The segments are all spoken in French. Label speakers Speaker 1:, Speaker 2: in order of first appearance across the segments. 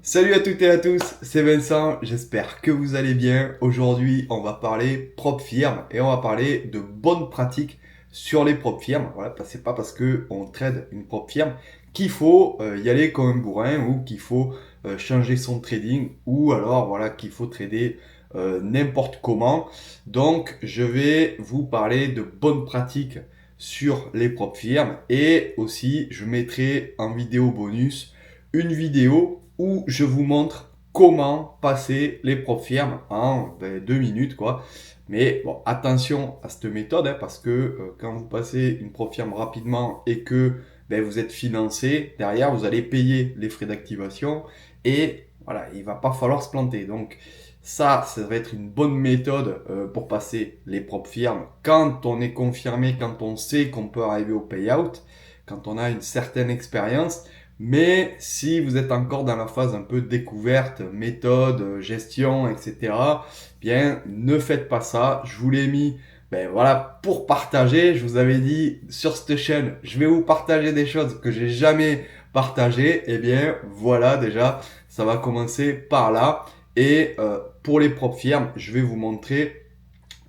Speaker 1: Salut à toutes et à tous, c'est Vincent, j'espère que vous allez bien. Aujourd'hui, on va parler propre firme et on va parler de bonnes pratiques sur les propres firmes. Voilà, c'est pas parce que on trade une propre firme qu'il faut y aller comme un bourrin ou qu'il faut changer son trading ou alors voilà qu'il faut trader n'importe comment. Donc, je vais vous parler de bonnes pratiques sur les propres firmes et aussi je mettrai en vidéo bonus une vidéo où je vous montre comment passer les propres firmes en 2 minutes quoi. Mais bon, attention à cette méthode parce que quand vous passez une propre firme rapidement et que vous êtes financé, derrière vous allez payer les frais d'activation et voilà, il va pas falloir se planter. Donc ça va être une bonne méthode pour passer les propres firmes quand on est confirmé, quand on sait qu'on peut arriver au payout, quand on a une certaine expérience. Mais si vous êtes encore dans la phase un peu découverte, méthode, gestion, etc., bien, ne faites pas ça. Je vous l'ai mis, voilà, pour partager. Je vous avais dit sur cette chaîne, je vais vous partager des choses que j'ai jamais partagées. Eh bien, voilà, déjà, ça va commencer par là. Et pour les propres firmes, je vais vous montrer,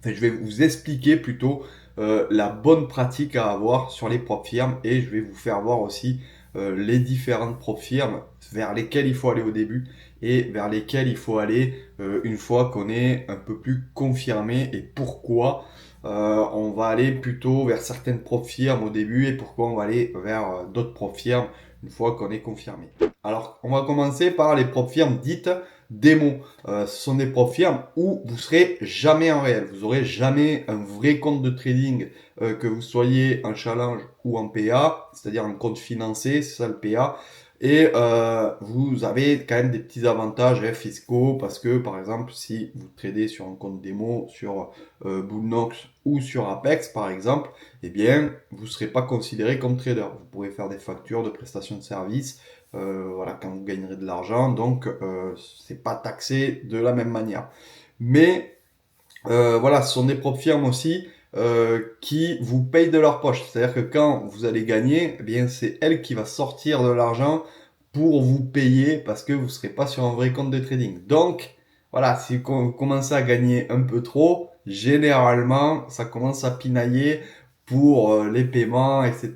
Speaker 1: enfin, je vais vous expliquer plutôt la bonne pratique à avoir sur les propres firmes et je vais vous faire voir aussi les différentes propres firmes vers lesquelles il faut aller au début et vers lesquelles il faut aller une fois qu'on est un peu plus confirmé et pourquoi on va aller plutôt vers certaines propres firmes au début et pourquoi on va aller vers d'autres propres firmes une fois qu'on est confirmé. Alors, on va commencer par les propres firmes dites démo. Ce sont des propres firmes où vous serez jamais en réel. Vous aurez jamais un vrai compte de trading, que vous soyez en challenge ou en PA, c'est-à-dire un compte financé, c'est ça le PA. Et vous avez quand même des petits avantages fiscaux parce que par exemple si vous tradez sur un compte démo sur Bullnox ou sur Apex par exemple, eh bien vous ne serez pas considéré comme trader. Vous pourrez faire des factures de prestation de services voilà, quand vous gagnerez de l'argent, donc c'est pas taxé de la même manière. Mais voilà, ce sont des propres firmes aussi qui vous payent de leur poche. C'est-à-dire que quand vous allez gagner, eh bien c'est elle qui va sortir de l'argent pour vous payer parce que vous ne serez pas sur un vrai compte de trading. Donc voilà, si vous commencez à gagner un peu trop, généralement ça commence à pinailler pour les paiements, etc.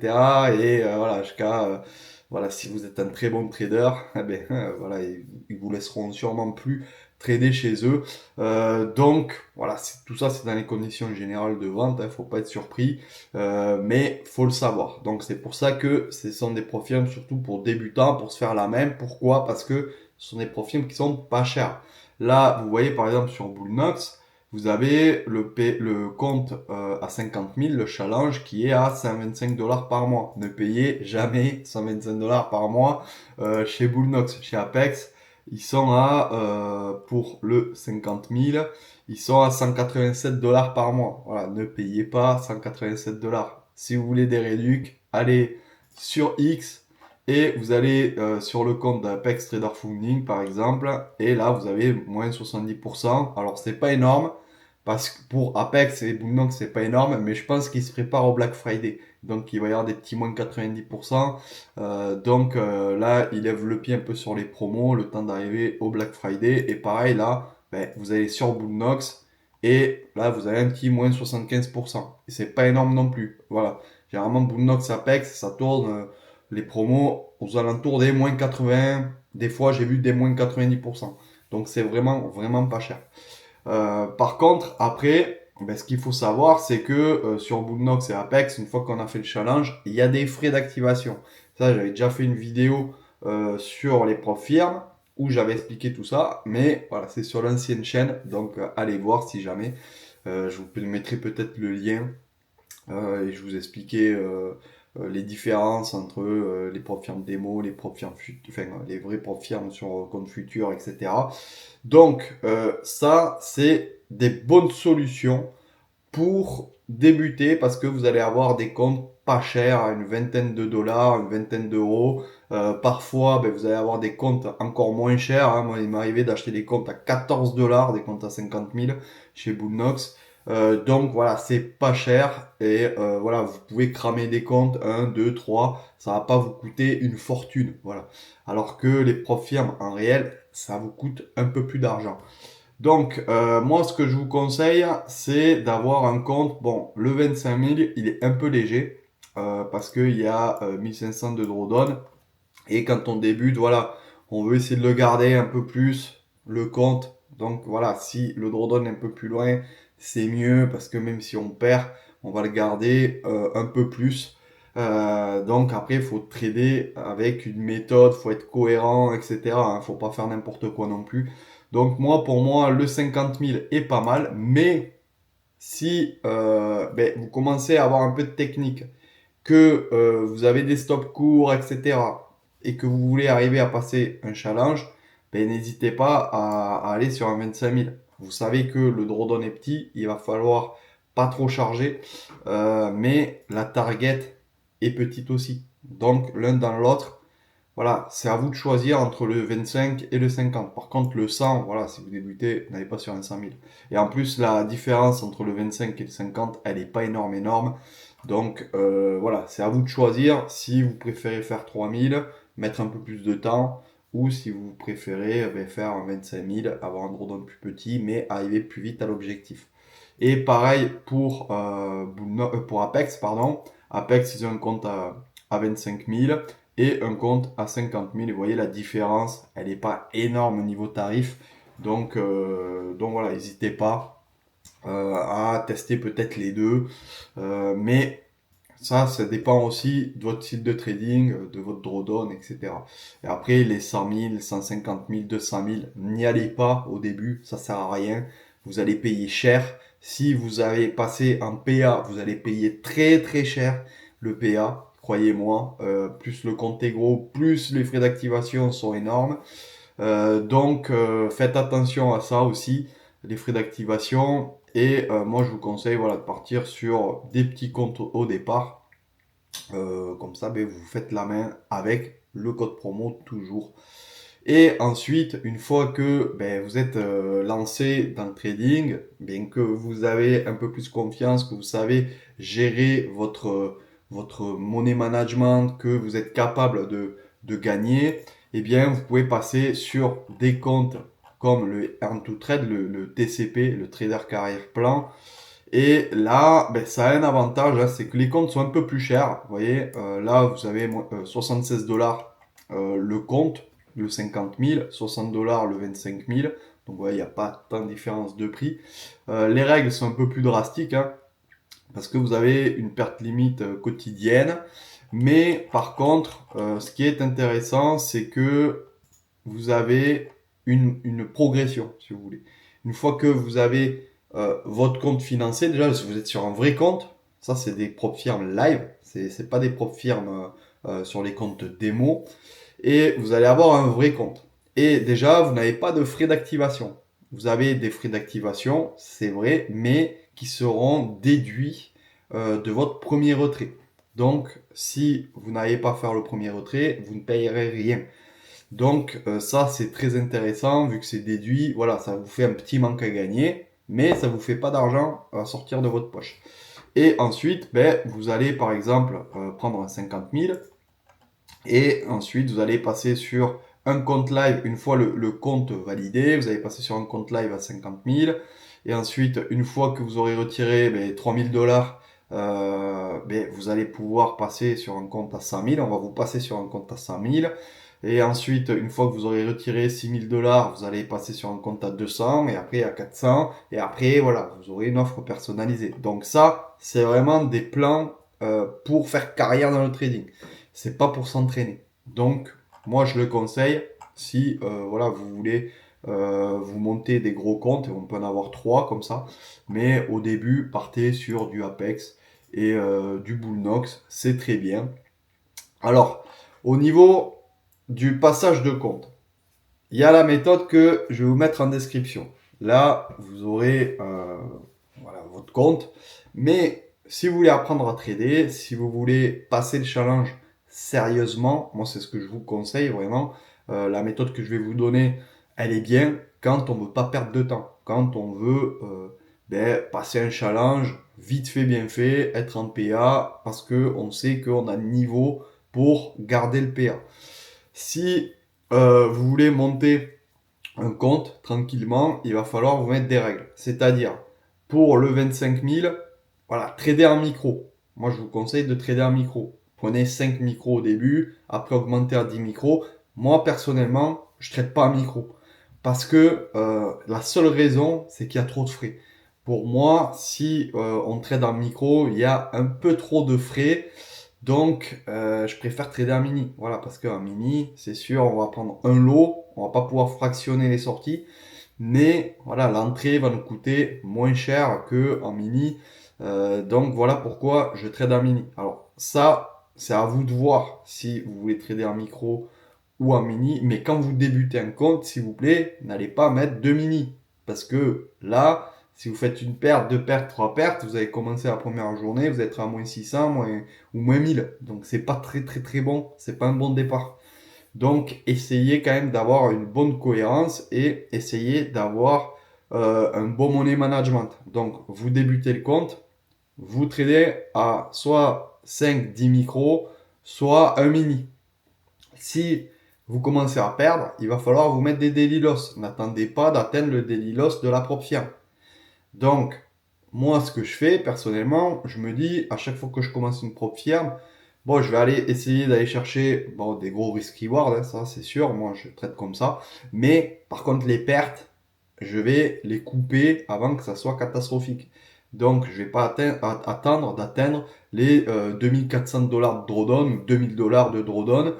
Speaker 1: Et voilà, jusqu'à voilà, si vous êtes un très bon trader, eh bien, voilà, ils vous laisseront sûrement plus trader chez eux. Donc voilà, tout ça c'est dans les conditions générales de vente, il ne faut pas être surpris, mais faut le savoir. Donc c'est pour ça que ce sont des profils surtout pour débutants, pour se faire la même. Pourquoi? Parce que ce sont des profils qui sont pas chers. Là, vous voyez par exemple sur Bullnox, vous avez le compte à 50 000, le challenge qui est à 125 dollars par mois. Ne payez jamais 125 dollars par mois chez Bullnox. Chez Apex, ils sont à, pour le 50 000, ils sont à 187 dollars par mois. Voilà, ne payez pas 187 dollars. Si vous voulez des réducs, allez sur X et vous allez sur le compte d'Apex Trader Funding par exemple. Et là, vous avez moins 70%. Alors, c'est pas énorme parce que pour Apex et Boomnox, c'est pas énorme, mais je pense qu'ils se préparent au Black Friday. Donc, il va y avoir des petits moins 90%. Donc là, il lève le pied un peu sur les promos, le temps d'arriver au Black Friday. Et pareil, là, vous allez sur Boomnox et là, vous avez un petit moins 75%. Et c'est pas énorme non plus. Voilà. Généralement, Boomnox Apex, ça tourne les promos aux alentours des moins 80. Des fois, j'ai vu des moins 90%. Donc, c'est vraiment, vraiment pas cher. Par contre, après, ce qu'il faut savoir, c'est que sur Boomnox et Apex, une fois qu'on a fait le challenge, il y a des frais d'activation. Ça, j'avais déjà fait une vidéo sur les profs firmes où j'avais expliqué tout ça, mais voilà, c'est sur l'ancienne chaîne, donc allez voir si jamais. Je vous mettrai peut-être le lien et je vous expliquais les différences entre les profs firmes démo, les profs firmes, enfin les vrais profs firmes sur compte futur, etc. Donc, ça, c'est des bonnes solutions pour débuter parce que vous allez avoir des comptes pas chers à une vingtaine de dollars, une vingtaine d'euros. Parfois, vous allez avoir des comptes encore moins chers, hein. Moi, il m'est arrivé d'acheter des comptes à 14 dollars, des comptes à 50 000 chez Bullnox. Donc voilà, c'est pas cher et voilà, vous pouvez cramer des comptes, un, 2, 3, ça va pas vous coûter une fortune, voilà. Alors que les propres firmes, en réel, ça vous coûte un peu plus d'argent. Donc, moi, ce que je vous conseille, c'est d'avoir un compte. Bon, le 25 000, il est un peu léger parce qu'il y a 1500 de drawdown. Et quand on débute, voilà, on veut essayer de le garder un peu plus, le compte. Donc, voilà, si le drawdown est un peu plus loin, c'est mieux parce que même si on perd, on va le garder un peu plus. Donc, après, il faut trader avec une méthode, faut être cohérent, etc. Hein, faut pas faire n'importe quoi non plus. Donc moi, pour moi, le 50 000 est pas mal, mais si vous commencez à avoir un peu de technique, que vous avez des stops courts, etc., et que vous voulez arriver à passer un challenge, n'hésitez pas à aller sur un 25 000. Vous savez que le drawdown est petit, il va falloir pas trop charger, mais la target est petite aussi. Donc l'un dans l'autre, voilà, c'est à vous de choisir entre le 25 et le 50. Par contre, le 100, voilà, si vous débutez, n'allez pas sur un 100 000. Et en plus, la différence entre le 25 et le 50, elle n'est pas énorme. Donc, voilà, c'est à vous de choisir si vous préférez faire 3000, mettre un peu plus de temps, ou si vous préférez faire un 25 000, avoir un drawdown plus petit, mais arriver plus vite à l'objectif. Et pareil pour Apex, pardon. Apex, ils ont un compte à 25 000 et un compte à 50 000. Et vous voyez la différence, elle n'est pas énorme au niveau tarif. Donc voilà, n'hésitez pas à tester peut-être les deux. Mais ça dépend aussi de votre style de trading, de votre drawdown, etc. Et après, les 100 000, 150 000, 200 000, n'y allez pas au début, ça sert à rien. Vous allez payer cher. Si vous avez passé en PA, vous allez payer très très cher le PA. Croyez-moi, plus le compte est gros, plus les frais d'activation sont énormes. Donc faites attention à ça aussi, les frais d'activation. Et moi je vous conseille voilà, de partir sur des petits comptes au départ. Comme ça, vous faites la main avec le code promo toujours. Et ensuite, une fois que vous êtes lancé dans le trading, bien que vous avez un peu plus confiance, que vous savez gérer votre money management, que vous êtes capable de gagner, eh bien, vous pouvez passer sur des comptes comme le Earn to Trade, le TCP, le Trader Carrière Plan. Et là, ça a un avantage, hein, c'est que les comptes sont un peu plus chers. Vous voyez, là, vous avez 76 dollars le compte, le 50 000, 60 dollars le 25 000. Donc, ouais, il n'y a pas tant de différence de prix. Les règles sont un peu plus drastiques, hein, parce que vous avez une perte limite quotidienne. Mais par contre, ce qui est intéressant, c'est que vous avez une progression, si vous voulez. Une fois que vous avez votre compte financé, déjà, si vous êtes sur un vrai compte, ça, c'est des propres firmes live, c'est pas des propres firmes sur les comptes démo, et vous allez avoir un vrai compte. Et déjà, vous n'avez pas de frais d'activation. Vous avez des frais d'activation, c'est vrai, mais qui seront déduits de votre premier retrait. Donc, si vous n'allez pas faire le premier retrait, vous ne payerez rien. Donc ça c'est très intéressant vu que c'est déduit, voilà, ça vous fait un petit manque à gagner, mais ça vous fait pas d'argent à sortir de votre poche. Et ensuite, vous allez par exemple prendre un 50 000 et ensuite vous allez passer sur un compte live une fois le compte validé, vous allez passer sur un compte live à 50 000 et ensuite une fois que vous aurez retiré 3 000 dollars, vous allez pouvoir passer sur un compte à 100 000, on va vous passer sur un compte à 100 000. Et ensuite, une fois que vous aurez retiré 6 000 dollars, vous allez passer sur un compte à 200 et après à 400. Et après, voilà, vous aurez une offre personnalisée. Donc ça, c'est vraiment des plans pour faire carrière dans le trading. C'est pas pour s'entraîner. Donc, moi, je le conseille si voilà, vous voulez vous monter des gros comptes. On peut en avoir 3 comme ça. Mais au début, partez sur du Apex et du Bullnox. C'est très bien. Alors, au niveau du passage de compte, il y a la méthode que je vais vous mettre en description. Là, vous aurez voilà, votre compte. Mais si vous voulez apprendre à trader, si vous voulez passer le challenge sérieusement, moi c'est ce que je vous conseille vraiment. La méthode que je vais vous donner, elle est bien quand on ne veut pas perdre de temps, quand on veut passer un challenge vite fait, bien fait, être en PA parce qu'on sait qu'on a le niveau pour garder le PA. Si vous voulez monter un compte tranquillement, il va falloir vous mettre des règles. C'est-à-dire, pour le 25 000, voilà, trader en micro. Moi, je vous conseille de trader en micro. Prenez 5 micros au début, après augmentez à 10 micros. Moi, personnellement, je ne traite pas en micro. Parce que la seule raison, c'est qu'il y a trop de frais. Pour moi, si on trade en micro, il y a un peu trop de frais. Donc, je préfère trader en mini. Voilà, parce qu'en mini, c'est sûr, on va prendre un lot, on va pas pouvoir fractionner les sorties, mais voilà, l'entrée va nous coûter moins cher que en mini. Donc, voilà pourquoi je trade en mini. Alors, ça, c'est à vous de voir si vous voulez trader en micro ou en mini, mais quand vous débutez un compte, s'il vous plaît, n'allez pas mettre deux mini. Parce que là, si vous faites une perte, deux pertes, trois pertes, vous avez commencé la première journée, vous êtes à moins 600 ou moins 1000. Donc c'est pas très très très bon, c'est pas un bon départ. Donc essayez quand même d'avoir une bonne cohérence et essayez d'avoir un bon money management. Donc vous débutez le compte, vous tradez à soit 5-10 micros, soit un mini. Si vous commencez à perdre, il va falloir vous mettre des daily loss. N'attendez pas d'atteindre le daily loss de la propre firme. Donc, moi, ce que je fais personnellement, je me dis à chaque fois que je commence une propre firme, bon, je vais aller essayer d'aller chercher des gros risk reward, hein, ça c'est sûr, moi je traite comme ça. Mais par contre, les pertes, je vais les couper avant que ça soit catastrophique. Donc, je vais pas attendre d'atteindre les 2400 dollars de drawdown ou 2000 dollars de drawdown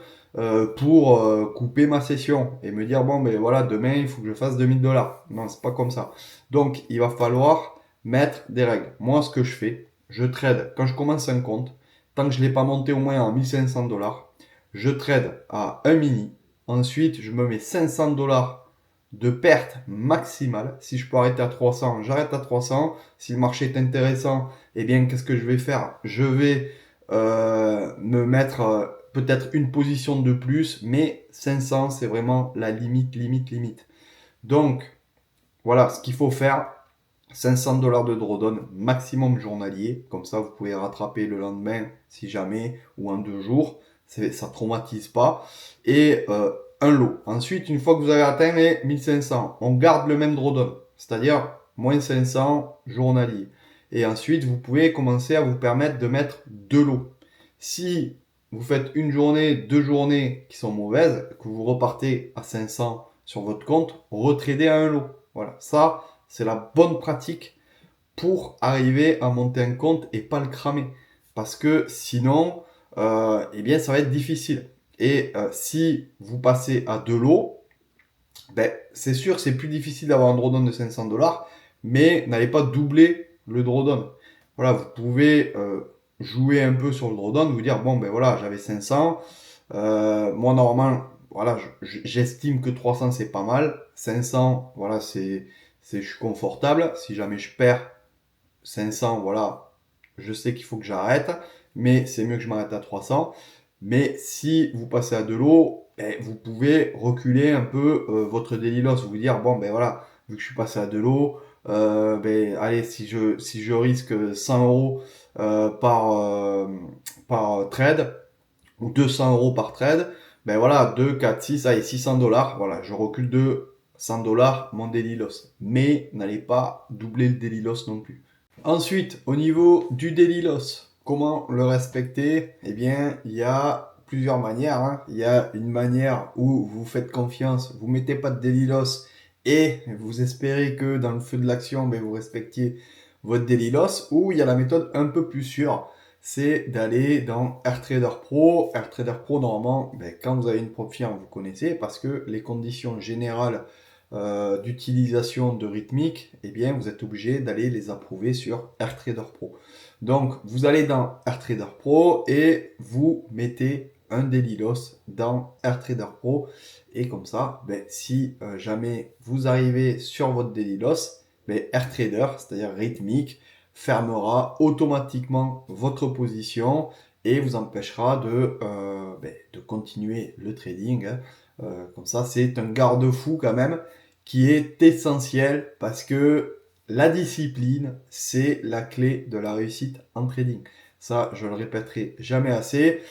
Speaker 1: pour couper ma session et me dire bon ben voilà demain il faut que je fasse 2000 dollars. Non, c'est pas comme ça. Donc, il va falloir mettre des règles. Moi, ce que je fais, je trade quand je commence un compte, tant que je ne l'ai pas monté au moins à 1500 dollars, je trade à un mini. Ensuite, je me mets 500 dollars de perte maximale. Si je peux arrêter à 300, j'arrête à 300. Si le marché est intéressant, eh bien, qu'est-ce que je vais faire? Je vais me mettre peut-être une position de plus, mais 500, c'est vraiment la limite, limite, limite. Donc, voilà ce qu'il faut faire. 500 dollars de drawdown maximum journalier. Comme ça, vous pouvez rattraper le lendemain si jamais ou en 2 jours. Ça ne traumatise pas. Et un lot. Ensuite, une fois que vous avez atteint les 1500, on garde le même drawdown. C'est-à-dire moins 500 journalier. Et ensuite, vous pouvez commencer à vous permettre de mettre 2 lots. Si vous faites une journée, 2 journées qui sont mauvaises, que vous repartez à 500 sur votre compte, retradez à un lot. Voilà, ça, c'est la bonne pratique pour arriver à monter un compte et pas le cramer. Parce que sinon, eh bien, ça va être difficile. Et si vous passez à 2 lots, c'est sûr, c'est plus difficile d'avoir un drawdown de 500 dollars, mais n'allez pas doubler le drawdown. Voilà, vous pouvez jouer un peu sur le drawdown, vous dire, bon, ben voilà, j'avais 500. Moi, normalement, voilà, j'estime que 300, c'est pas mal. 500, voilà, je suis confortable. Si jamais je perds 500, voilà, je sais qu'il faut que j'arrête. Mais c'est mieux que je m'arrête à 300. Mais si vous passez à 2 lots, vous pouvez reculer un peu votre daily loss. Vous dire, bon, ben voilà, vu que je suis passé à 2 lots, allez, si je risque 100 euros par trade, ou 200 euros par trade, ben voilà, 2, 4, 6, allez, 600 dollars, voilà, je recule de 100 dollars mon daily loss. Mais n'allez pas doubler le daily loss non plus. Ensuite, au niveau du daily loss, comment le respecter? Eh bien, il y a plusieurs manières, hein. Il y a une manière où vous faites confiance, vous mettez pas de daily loss et vous espérez que dans le feu de l'action, vous respectiez votre daily loss, ou il y a la méthode un peu plus sûre, c'est d'aller dans AirTrader Pro. AirTrader Pro, normalement, quand vous avez une propre firme, vous connaissez, parce que les conditions générales d'utilisation de rythmique, eh bien, vous êtes obligé d'aller les approuver sur AirTrader Pro. Donc, vous allez dans AirTrader Pro et vous mettez un daily loss dans AirTrader Pro. Et comme ça, si jamais vous arrivez sur votre daily loss, AirTrader, c'est-à-dire rythmique, fermera automatiquement votre position et vous empêchera de continuer le trading, hein. Comme ça, c'est un garde-fou quand même qui est essentiel parce que La discipline, c'est la clé de la réussite en trading. Ça, je le répéterai jamais assez.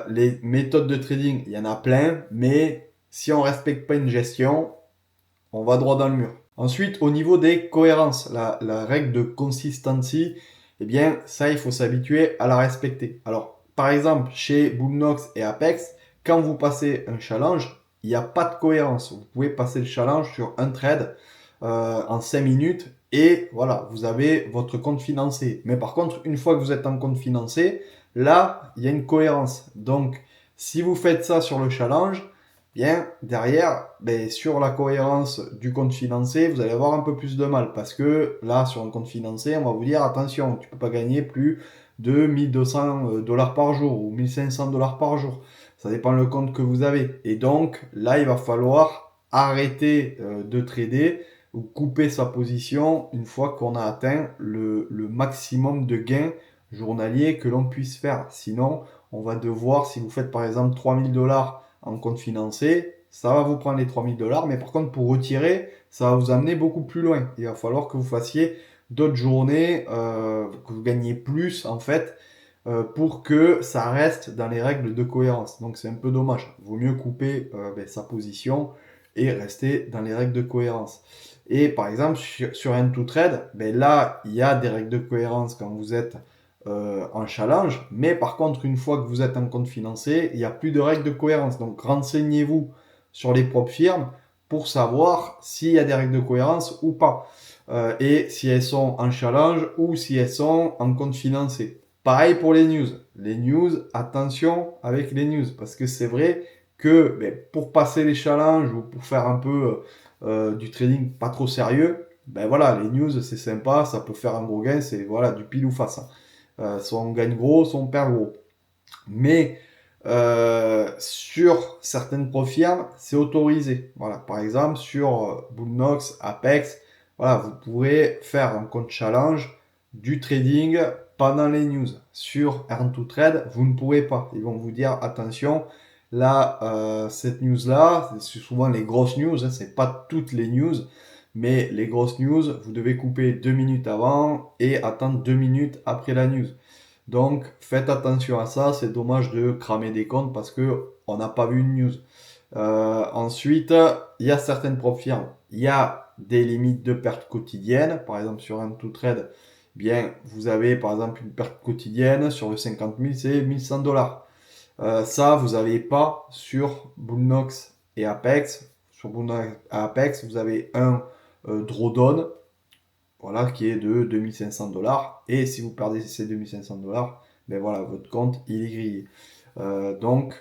Speaker 1: Les méthodes de trading, il y en a plein, mais si on respecte pas une gestion, on va droit dans le mur. Ensuite, au niveau des cohérences, la règle de consistency, eh bien, ça, il faut s'habituer à la respecter. Alors, par exemple, chez Bullnox et Apex, quand vous passez un challenge, il n'y a pas de cohérence. Vous pouvez passer le challenge sur un trade en 5 minutes et voilà, vous avez votre compte financé. Mais par contre, une fois que vous êtes en compte financé, là, il y a une cohérence. Donc, si vous faites ça sur le challenge, bien derrière, ben, sur la cohérence du compte financé, vous allez avoir un peu plus de mal parce que là, sur un compte financé, on va vous dire attention, tu peux pas gagner plus de 1200 dollars par jour ou 1500 dollars par jour. Ça dépend le compte que vous avez. Et donc là, il va falloir arrêter de trader ou couper sa position une fois qu'on a atteint le maximum de gains journaliers que l'on puisse faire. Sinon, on va devoir, si vous faites par exemple 3000 dollars en compte financé, ça va vous prendre les 3000 dollars, mais par contre, pour retirer, ça va vous amener beaucoup plus loin. Il va falloir que vous fassiez d'autres journées, que vous gagniez plus, en fait, pour que ça reste dans les règles de cohérence. Donc, c'est un peu dommage. Il vaut mieux couper sa position et rester dans les règles de cohérence. Et par exemple, sur un to trade, ben là, il y a des règles de cohérence quand vous êtes en challenge, mais par contre, une fois que vous êtes en compte financé, il n'y a plus de règles de cohérence. Donc, renseignez-vous sur les propres firmes pour savoir s'il y a des règles de cohérence ou pas. Et si elles sont en challenge ou si elles sont en compte financé. Pareil pour les news. Les news, attention avec les news, parce que c'est vrai que ben, pour passer les challenges ou pour faire un peu du trading pas trop sérieux, ben voilà, les news c'est sympa, ça peut faire un gros gain, c'est voilà du pile ou face. Soit on gagne gros, soit on perd gros. Mais sur certaines profirmes, c'est autorisé. Voilà, par exemple, sur Bullnox, Apex, voilà, vous pourrez faire un compte challenge du trading pendant les news. Sur Earn to Trade, vous ne pourrez pas. Ils vont vous dire attention, là, cette news-là, c'est souvent les grosses news, hein, c'est pas toutes les news, mais les grosses news, vous devez couper 2 minutes avant et attendre 2 minutes après la news. Donc faites attention à ça, c'est dommage de cramer des comptes parce que on n'a pas vu une news. Ensuite, il y a certaines prop firmes, il y a des limites de perte quotidienne. Par exemple, sur un to trade, bien, vous avez par exemple une perte quotidienne sur le 50 000, c'est 1100 dollars. Ça, vous n'avez pas sur Bullnox et Apex. Sur Bullnox et Apex, vous avez un drawdown, voilà, qui est de 2500 dollars. Et si vous perdez ces 2500 dollars, ben voilà, votre compte, il est grillé. Donc,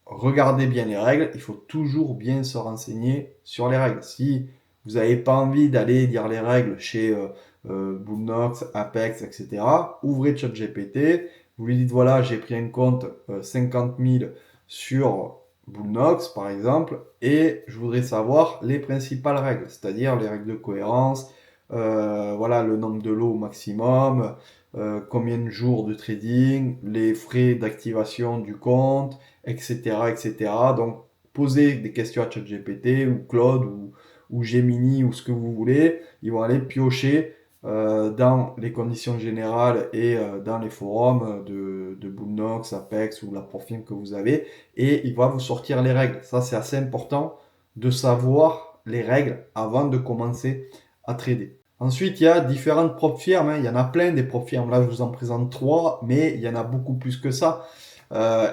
Speaker 1: regardez bien les règles. Il faut toujours bien se renseigner sur les règles. Si vous n'avez pas envie d'aller lire les règles chez Bullnox, Apex, etc., ouvrez ChatGPT. Vous lui dites, voilà, j'ai pris un compte 50 000 sur Bullnox, par exemple, et je voudrais savoir les principales règles, c'est-à-dire les règles de cohérence, voilà, le nombre de lots au maximum, combien de jours de trading, les frais d'activation du compte, etc., etc. Donc, posez des questions à ChatGPT ou Claude ou Gemini ou ce que vous voulez. Ils vont aller piocher dans les conditions générales et dans les forums de Bullnox, Apex ou la profil que vous avez et il va vous sortir les règles. Ça, c'est assez important de savoir les règles avant de commencer à trader. Ensuite, il y a différentes prop firmes, hein. Il y en a plein des prop firmes. Là, je vous en présente trois, mais il y en a beaucoup plus que ça.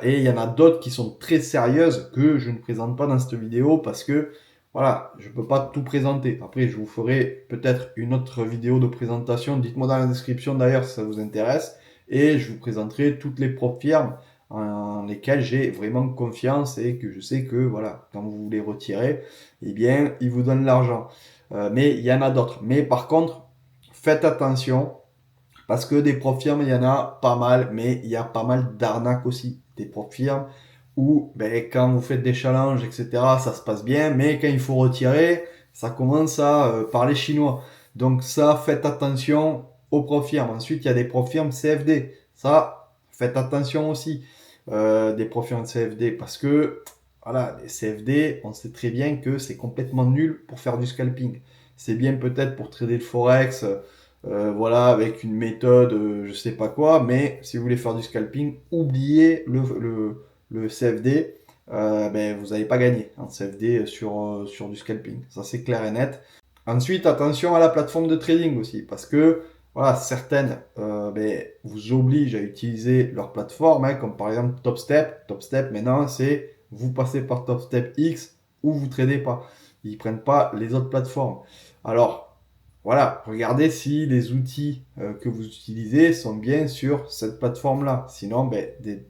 Speaker 1: Et il y en a d'autres qui sont très sérieuses que je ne présente pas dans cette vidéo parce que voilà, je ne peux pas tout présenter. Après, je vous ferai peut-être une autre vidéo de présentation. Dites-moi dans la description d'ailleurs si ça vous intéresse. Et je vous présenterai toutes les prop firmes en lesquelles j'ai vraiment confiance et que je sais que voilà, quand vous les retirez, eh bien, ils vous donnent l'argent. Mais il y en a d'autres. Mais par contre, faites attention parce que des profs firmes, il y en a pas mal, mais il y a pas mal d'arnaques aussi. Des profs firmes où ben, quand vous faites des challenges, etc., ça se passe bien, mais quand il faut retirer, ça commence à parler chinois. Donc ça, faites attention aux profs firmes. Ensuite, il y a des profs firmes CFD. Ça, faites attention aussi des profs firmes CFD parce que voilà, les CFD, on sait très bien que c'est complètement nul pour faire du scalping. c'est bien peut-être pour trader le forex, voilà, avec une méthode, je sais pas quoi, mais si vous voulez faire du scalping, oubliez le CFD, ben, vous n'allez pas gagner en CFD sur du scalping. Ça, c'est clair et net. Ensuite, attention à la plateforme de trading aussi, parce que voilà, certaines ben, vous obligent à utiliser leur plateforme, hein, comme par exemple TopStep. TopStep, maintenant, c'est vous passez par TopStep X ou vous tradez pas. Ils prennent pas les autres plateformes. Alors, voilà, regardez si les outils que vous utilisez sont bien sur cette plateforme-là. Sinon, ben,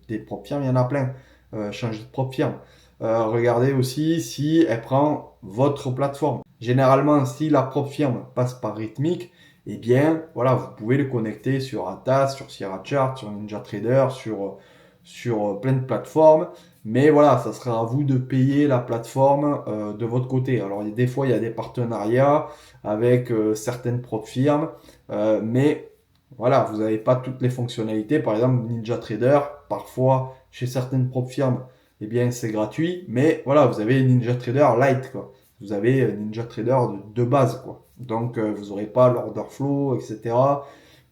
Speaker 1: des propres firmes, il y en a plein. Changez de propre firme. Regardez aussi si elle prend votre plateforme. Généralement, si la propre firme passe par Rhythmic, eh bien, voilà, vous pouvez le connecter sur Atas, sur Sierra Chart, sur NinjaTrader, sur plein de plateformes. Mais voilà, ça sera à vous de payer la plateforme de votre côté. Alors, des fois, il y a des partenariats avec certaines propres firmes, mais voilà, vous n'avez pas toutes les fonctionnalités. Par exemple, NinjaTrader, parfois, chez certaines propres firmes, eh bien, c'est gratuit, mais voilà, vous avez NinjaTrader Lite, quoi. Vous avez NinjaTrader de base, quoi. Donc, vous n'aurez pas l'order flow, etc.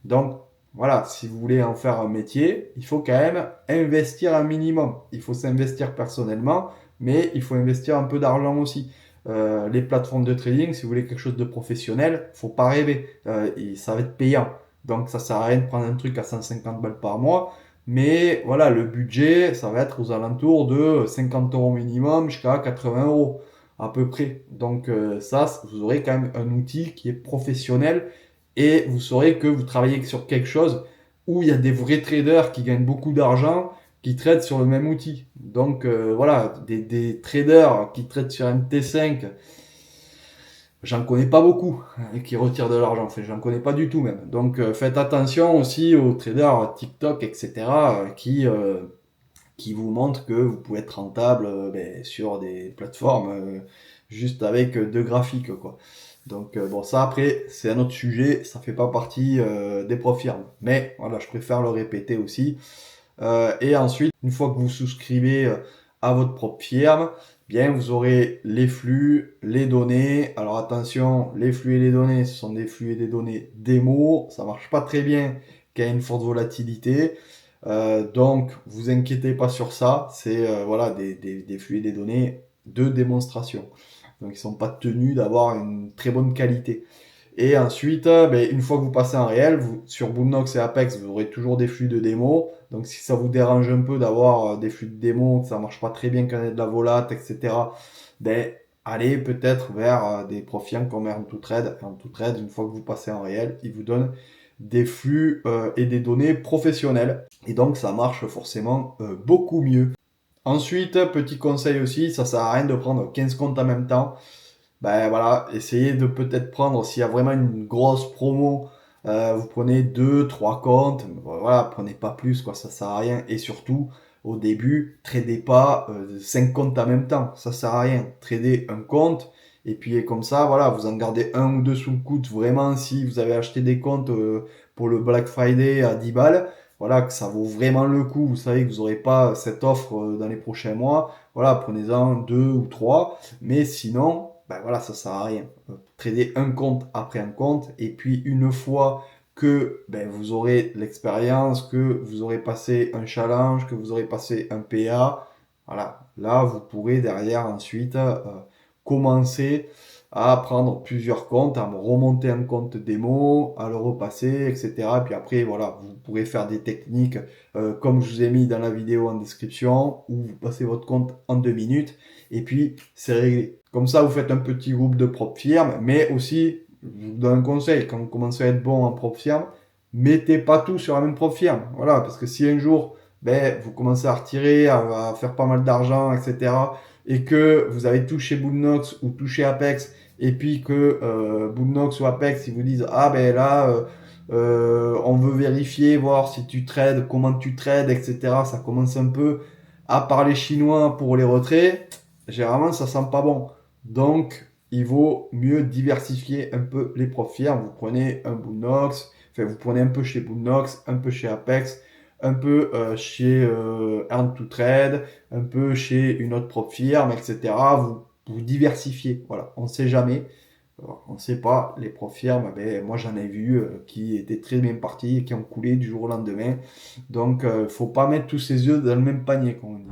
Speaker 1: Donc, voilà, si vous voulez en faire un métier, il faut quand même investir un minimum. Il faut s'investir personnellement, mais il faut investir un peu d'argent aussi. Les plateformes de trading, si vous voulez quelque chose de professionnel, faut pas rêver. Et ça va être payant. Donc, ça sert à rien de prendre un truc à 150 balles par mois. Mais voilà, le budget, ça va être aux alentours de 50 euros minimum jusqu'à 80 euros à peu près. Donc ça, vous aurez quand même un outil qui est professionnel et vous saurez que vous travaillez sur quelque chose où il y a des vrais traders qui gagnent beaucoup d'argent qui traitent sur le même outil. Donc voilà, des traders qui traitent sur MT5, j'en connais pas beaucoup et qui retirent de l'argent. Enfin, j'en connais pas du tout même. Donc faites attention aussi aux traders TikTok, etc. Qui vous montrent que vous pouvez être rentable ben, sur des plateformes juste avec deux graphiques, quoi. Donc bon, ça après, c'est un autre sujet, ça fait pas partie des profirmes. Mais voilà, je préfère le répéter aussi. Et ensuite, une fois que vous souscrivez à votre propre firme, bien vous aurez les flux, les données. Alors attention, les flux et les données, ce sont des flux et des données démo. Ça marche pas très bien quand il y a une forte volatilité. Donc, vous inquiétez pas sur ça. C'est voilà des flux et des données de démonstration. Donc, ils sont pas tenus d'avoir une très bonne qualité. Et ensuite, ben, une fois que vous passez en réel, sur Boomnox et Apex, vous aurez toujours des flux de démo. Donc, si ça vous dérange un peu d'avoir des flux de démo, que ça marche pas très bien quand il y a de la volate, etc., ben, allez peut-être vers des profils comme Earn2Trade. Earn2Trade, une fois que vous passez en réel, ils vous donnent des flux et des données professionnelles. Et donc, ça marche forcément beaucoup mieux. Ensuite, petit conseil aussi, ça sert à rien de prendre 15 comptes en même temps. Ben voilà, essayez de peut-être prendre, s'il y a vraiment une grosse promo, vous prenez 2, 3 comptes, voilà, prenez pas plus, quoi, ça sert à rien. Et surtout, au début, tradez pas 5 comptes en même temps, ça sert à rien. Tradez un compte, et puis comme ça, voilà, vous en gardez un ou deux sous le coude, vraiment, si vous avez acheté des comptes pour le Black Friday à 10 balles, voilà, que ça vaut vraiment le coup, vous savez que vous n'aurez pas cette offre dans les prochains mois, voilà, prenez-en 2 ou 3, mais sinon, ben voilà, ça sert à rien. Trader un compte après un compte, et puis une fois que ben, vous aurez l'expérience, que vous aurez passé un challenge, que vous aurez passé un PA, voilà, là vous pourrez derrière ensuite commencer à prendre plusieurs comptes, à me remonter un compte démo, à le repasser, etc. Et puis après, voilà, vous pourrez faire des techniques comme je vous ai mis dans la vidéo en description, où vous passez votre compte en 2 minutes, et puis c'est réglé. Comme ça, vous faites un petit groupe de propres firmes, mais aussi, je vous donne un conseil, quand vous commencez à être bon en propre firme, mettez pas tout sur la même propre firme. Voilà, parce que si un jour, ben, vous commencez à retirer, à faire pas mal d'argent, etc., et que vous avez tout chez Boomnox ou tout chez Apex, et puis que Boomnox ou Apex, ils vous disent, ah ben là, on veut vérifier, voir si tu trades, comment tu trades, etc., ça commence un peu à parler chinois pour les retraits, généralement, ça sent pas bon. Donc, il vaut mieux diversifier un peu les profils. Vous prenez un Boomnox, enfin, vous prenez un peu chez Boomnox, un peu chez Apex, un peu chez Earn2Trade, un peu chez une autre propre firme, etc. Vous diversifiez. Voilà, on ne sait jamais. Alors, on ne sait pas, les profs firmes, ben, moi j'en ai vu qui étaient très bien partis et qui ont coulé du jour au lendemain. Donc, faut pas mettre tous ses œufs dans le même panier, comme on dit.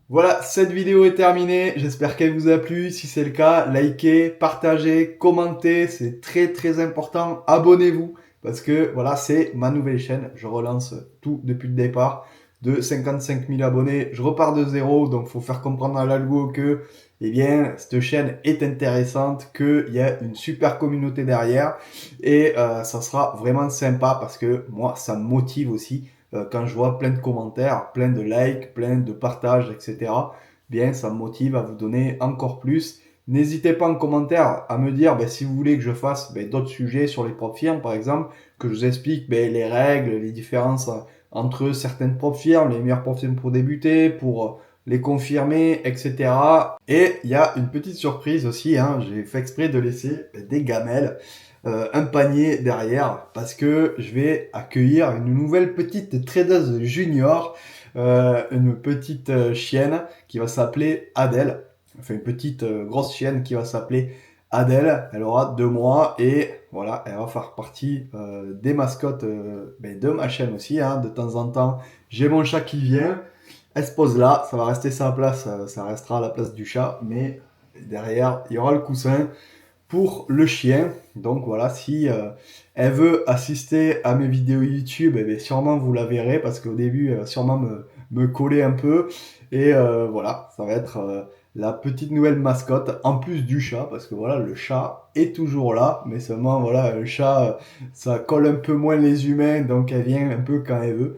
Speaker 1: Voilà, cette vidéo est terminée. J'espère qu'elle vous a plu. Si c'est le cas, likez, partagez, commentez. C'est très très important. Abonnez-vous parce que voilà, c'est ma nouvelle chaîne. Je relance tout depuis le départ. De 55 000 abonnés, je repars de zéro. Donc, faut faire comprendre à l'algo que, eh bien, cette chaîne est intéressante, qu'il y a une super communauté derrière. Et ça sera vraiment sympa parce que moi, ça me motive aussi quand je vois plein de commentaires, plein de likes, plein de partages, etc., bien, ça me motive à vous donner encore plus. N'hésitez pas en commentaire à me dire si vous voulez que je fasse d'autres sujets sur les propres firmes, par exemple, que je vous explique les règles, les différences entre certaines propres firmes, les meilleures propres firmes pour débuter, pour les confirmer, etc. Et il y a une petite surprise aussi, hein, j'ai fait exprès de laisser des gamelles un panier derrière parce que je vais accueillir une nouvelle petite tradeuse junior, une petite chienne qui va s'appeler Adèle. Enfin, une petite grosse chienne qui va s'appeler Adèle. Elle aura 2 mois et voilà, elle va faire partie des mascottes de ma chaîne aussi. Hein. De temps en temps, j'ai mon chat qui vient. Elle se pose là, ça va rester sa place, ça restera à la place du chat, mais derrière, il y aura le coussin pour le chien. Donc voilà, si elle veut assister à mes vidéos YouTube, eh bien, sûrement vous la verrez parce qu'au début, elle va sûrement me coller un peu. Et voilà, ça va être la petite nouvelle mascotte en plus du chat parce que voilà, le chat est toujours là, mais seulement voilà, le chat, ça colle un peu moins les humains, donc elle vient un peu quand elle veut.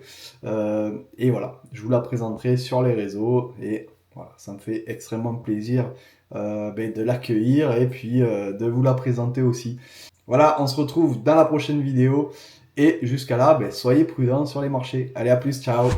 Speaker 1: Et voilà, je vous la présenterai sur les réseaux et voilà, ça me fait extrêmement plaisir de l'accueillir et puis de vous la présenter aussi. Voilà, on se retrouve dans la prochaine vidéo et jusqu'à là, soyez prudents sur les marchés. Allez, à plus, ciao!